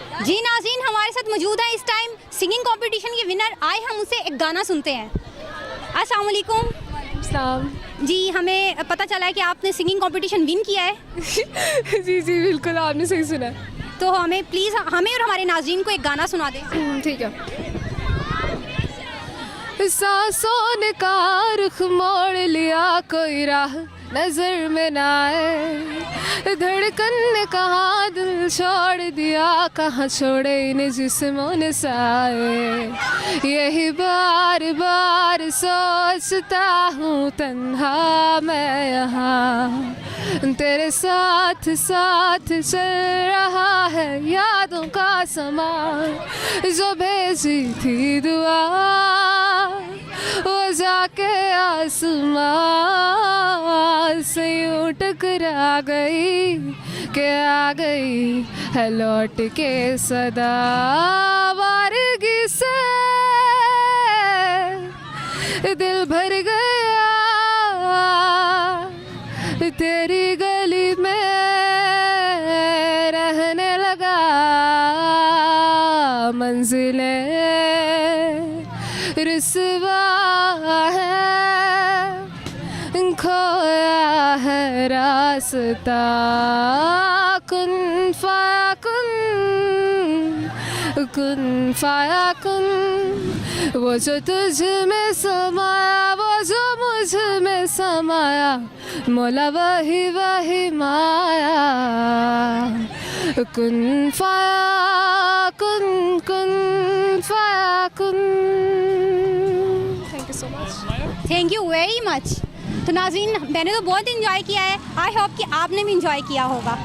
जी नाज़रीन, हमारे साथ मौजूद है इस टाइम सिंगिंग कंपटीशन के विनर। आए हम उसे एक गाना सुनते हैं। अस्सलाम वालेकुम। जी, हमें पता चला है कि आपने सिंगिंग कंपटीशन विन किया है। जी जी बिल्कुल, आपने सही सुना। तो हमें प्लीज़ हमें और हमारे नाज़रीन को एक गाना सुना दें। ठीक है। सांसों ने कहा रुख मोड़ लिया, कोई राह नजर में ना आए। धड़कन ने कहा दिल छोड़ दिया, कहाँ छोड़े इन जिस्मों ने साए। यही बार बार सोचता हूँ तन्हा मैं यहाँ, तेरे साथ साथ चल रहा है यादों का समा। जो भेजी थी दुआ वो जाके आसमां से यूं टकरा गई कि आ गई है लौट के सदा। वारगी से दिल भर गया, तेरी गली में रहने लगा। मंजिलें रुसवा है, खोया है रास्ता। कुन फाकुन, कुन फाकुन, वो जो तुझ में समाया, वो जो मुझ में समाया, मौला वही वही माया। कुन फाकुन, कुन फाकुन। Thank you so much. Thank you very much. तो नाज़रीन, मैंने तो बहुत इंजॉय किया है। आई होप कि आपने भी इंजॉय किया होगा।